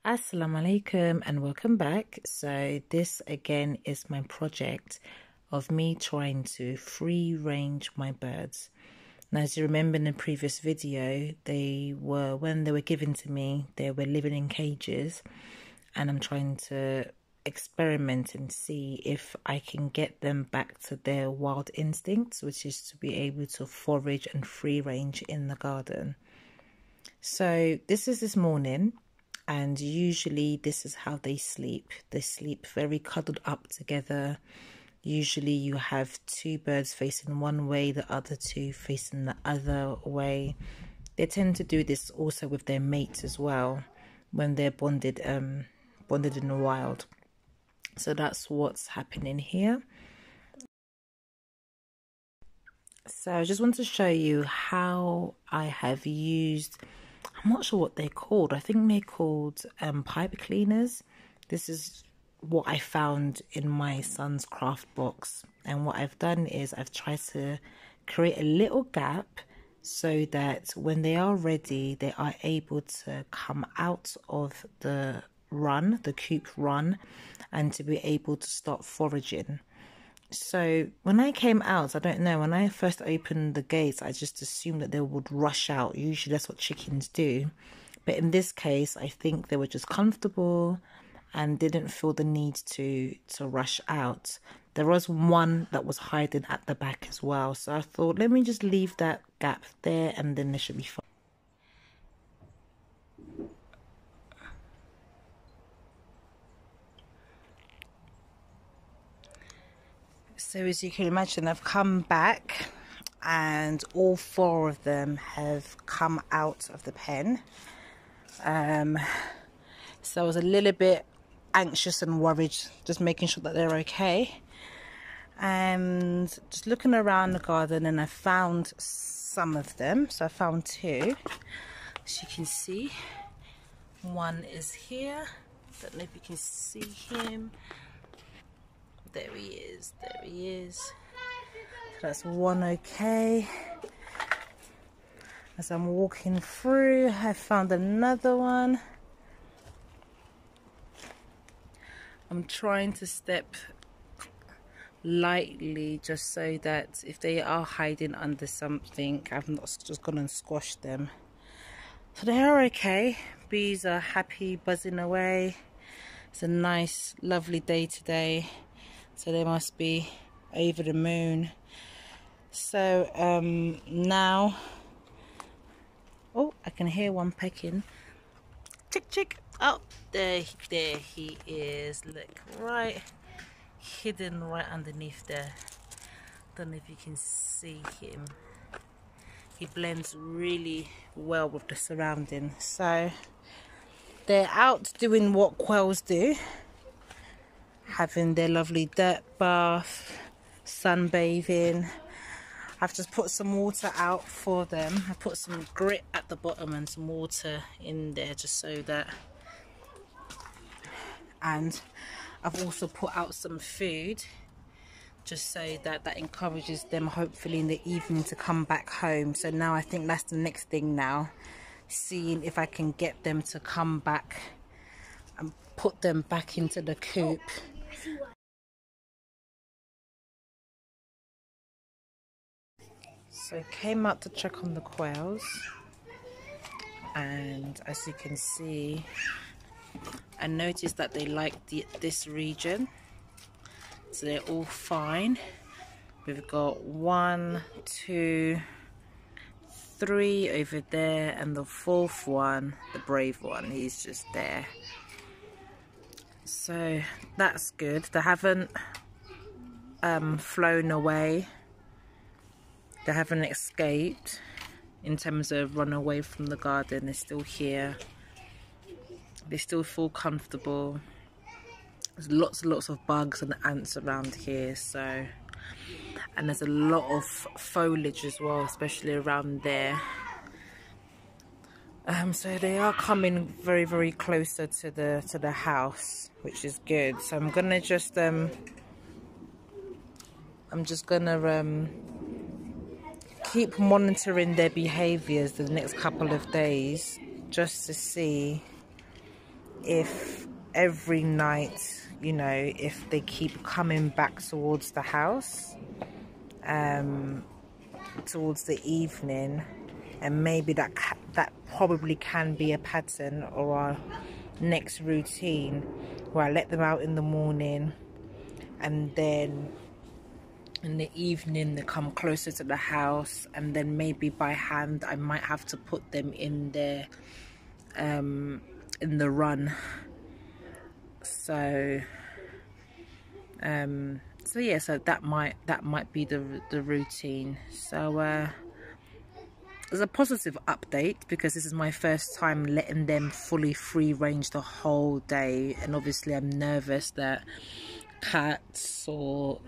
Assalamu alaikum and welcome back. So this again is my project of me trying to free range my birds. Now, as you remember in the previous video, when they were given to me, they were living in cages, and I'm trying to experiment and see if I can get them back to their wild instincts, which is to be able to forage and free range in the garden. So this is this morning. And usually this is how they sleep. They sleep very cuddled up together. Usually you have two birds facing one way, the other two facing the other way. They tend to do this also with their mates as well when they're bonded in the wild. So that's what's happening here. So I just want to show you how I have used, I'm not sure what they're called. I think they're called pipe cleaners. This is what I found in my son's craft box. And what I've done is I've tried to create a little gap so that when they are ready, they are able to come out of the run, the coop run, and to be able to start foraging. So when I came out, I don't know, when I first opened the gates, I just assumed that they would rush out. Usually that's what chickens do. But in this case, I think they were just comfortable and didn't feel the need to rush out. There was one that was hiding at the back as well. So I thought, let me just leave that gap there and then they should be fine. So as you can imagine, I've come back and all four of them have come out of the pen. So I was a little bit anxious and worried, just making sure that they're okay. And just looking around the garden, and I found some of them. So I found two. As you can see, one is here. Don't know if you can see him. There he is, there he is. So that's one okay. As I'm walking through, I found another one. I'm trying to step lightly just so that if they are hiding under something, I'm not just gonna squash them. So they are okay. Bees are happy, buzzing away. It's a nice, lovely day today. So they must be over the moon. So now, oh, I can hear one pecking. Chick, chick. Oh, there he is. Look, right, hidden right underneath there. Don't know if you can see him. He blends really well with the surrounding. So they're out doing what quails do. Having their lovely dirt bath, sunbathing. I've just put some water out for them. I put some grit at the bottom and some water in there just so that, and I've also put out some food just so that that encourages them hopefully in the evening to come back home. So now I think that's the next thing now, seeing if I can get them to come back and put them back into the coop. So I came out to check on the quails, and as you can see, I noticed that they like this region, so they're all fine. We've got 1, 2, 3 over there, and the fourth one, the brave one, he's just there. So that's good. They haven't flown away. They haven't escaped in terms of run away from the garden. They're still here. They still feel comfortable. There's lots and lots of bugs and ants around here. So, and there's a lot of foliage as well, especially around there. So they are coming very, very closer to the house, which is good. So I'm gonna just keep monitoring their behaviors the next couple of days just to see if every night, you know, if they keep coming back towards the house, towards the evening, and maybe that probably can be a pattern or our next routine, where I let them out in the morning, and then in the evening they come closer to the house, and then maybe by hand I might have to put them in there in the run. So so yeah, so that might be the routine. So it's a positive update, because this is my first time letting them fully free range the whole day, and obviously I'm nervous that cats or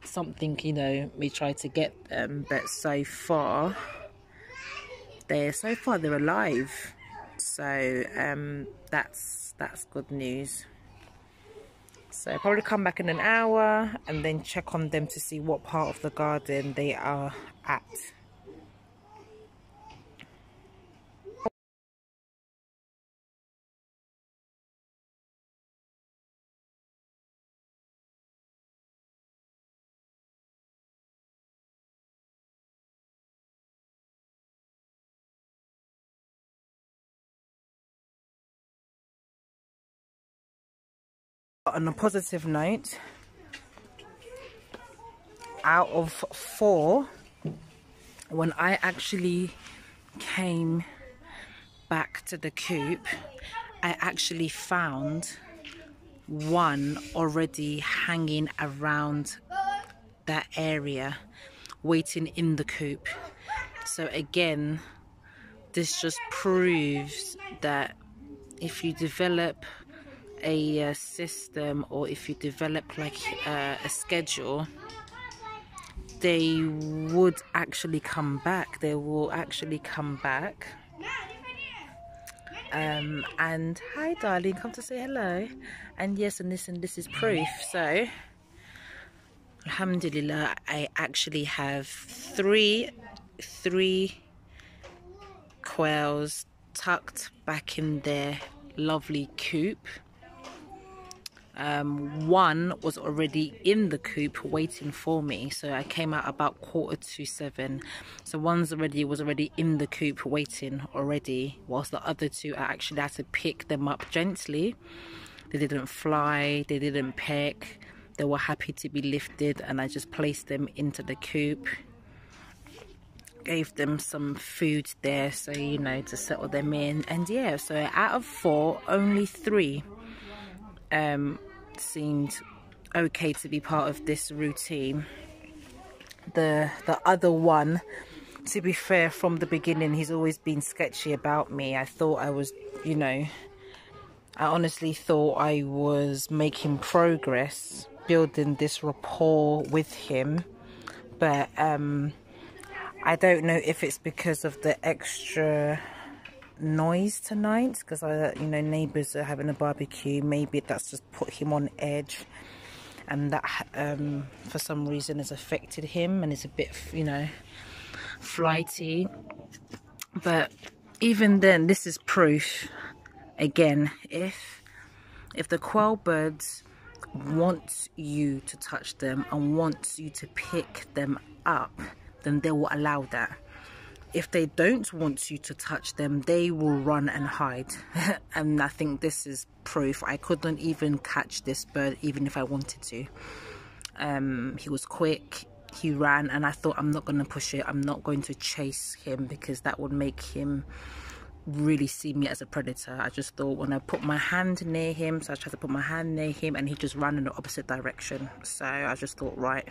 something, you know, may try to get them, but so far they're alive. So that's good news. So I'll probably come back in an hour and then check on them to see what part of the garden they are at. On a positive note, out of 4, when I actually came back to the coop, I actually found 1 already hanging around that area, waiting in the coop. So again, this just proves that if you develop a system, or if you develop like a schedule, they would actually come back. They will actually come back. And hi darling, come to say hello. And yes, and this is proof. So alhamdulillah, I actually have three quails tucked back in their lovely coop. 1 was already in the coop waiting for me, so I came out about 6:45. So was already in the coop waiting already, whilst the other 2 I actually had to pick them up gently. They didn't fly, they didn't peck, they were happy to be lifted, and I just placed them into the coop, gave them some food there, so you know, to settle them in. And yeah, so out of 4, only 3 seemed okay to be part of this routine. The other 1, to be fair, from the beginning he's always been sketchy about me. I thought I was, you know, I honestly thought I was making progress building this rapport with him, but I don't know if it's because of the extra noise tonight, because you know, neighbors are having a barbecue. Maybe that's just put him on edge, and that for some reason has affected him, and it's a bit, you know, flighty. But even then, this is proof again, if the quail birds want you to touch them and want you to pick them up, then they will allow that. If they don't want you to touch them, they will run and hide. And I think this is proof. I couldn't even catch this bird even if I wanted to. He was quick, he ran, and I thought, I'm not going to push it, I'm not going to chase him, because that would make him really see me as a predator. I just thought, when I put my hand near him, so I tried to put my hand near him, and he just ran in the opposite direction. So I just thought, right,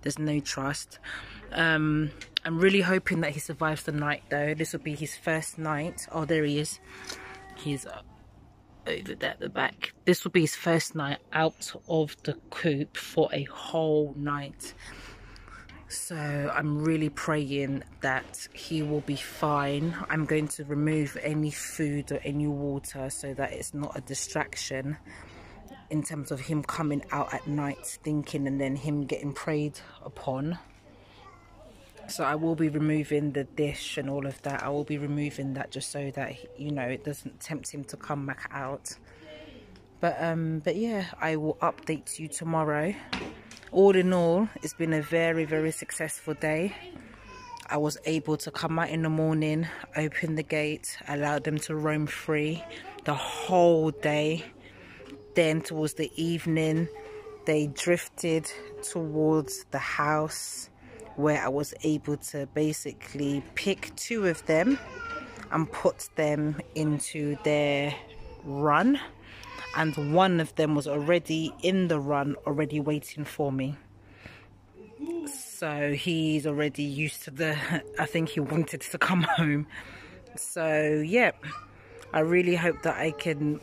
there's no trust. I'm really hoping that he survives the night though. This will be his first night. Oh, there he is. He's over there at the back. This will be his first night out of the coop for a whole night. So I'm really praying that he will be fine. I'm going to remove any food or any water so that it's not a distraction in terms of him coming out at night thinking, and then him getting preyed upon. So I will be removing the dish and all of that. I will be removing that just so that, you know, it doesn't tempt him to come back out. But yeah, I will update you tomorrow. All in all, it's been a very, very successful day. I was able to come out in the morning, open the gate, allow them to roam free the whole day. Then towards the evening, they drifted towards the house, where I was able to basically pick 2 of them and put them into their run. And 1 of them was already in the run, already waiting for me. So he's already used to the, I think he wanted to come home. So yeah, I really hope that I can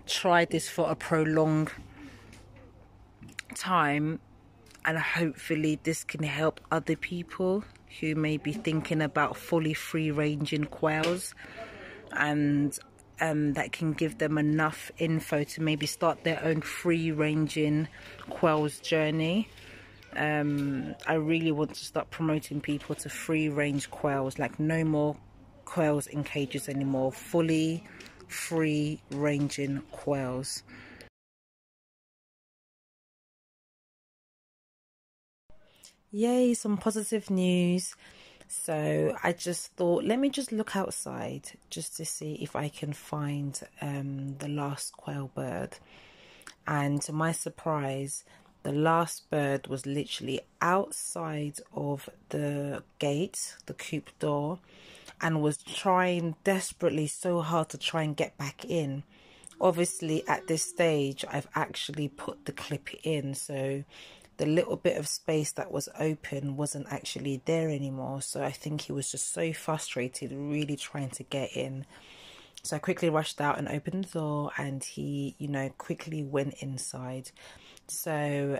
try this for a prolonged time, and hopefully this can help other people who may be thinking about fully free-ranging quails, and that can give them enough info to maybe start their own free-ranging quails journey. I really want to start promoting people to free-range quails, like no more quails in cages anymore, fully free-ranging quails. Yay, some positive news. So I just thought, let me just look outside just to see if I can find the last quail bird. And to my surprise, the last bird was literally outside of the gate, the coop door, and was trying desperately so hard to try and get back in. Obviously at this stage I've actually put the clip in, so the little bit of space that was open wasn't actually there anymore. So I think he was just so frustrated, really trying to get in. So I quickly rushed out and opened the door, and he, you know, quickly went inside. So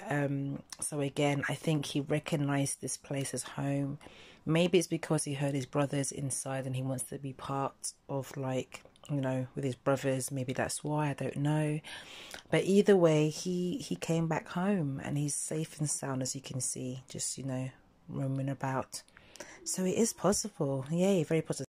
so again, I think he recognized this place as home. Maybe it's because he heard his brothers inside and he wants to be part of, like, you know, with his brothers. Maybe that's why, I don't know. But either way, he came back home, and he's safe and sound, as you can see, just, you know, roaming about. So it is possible. Yay, very positive.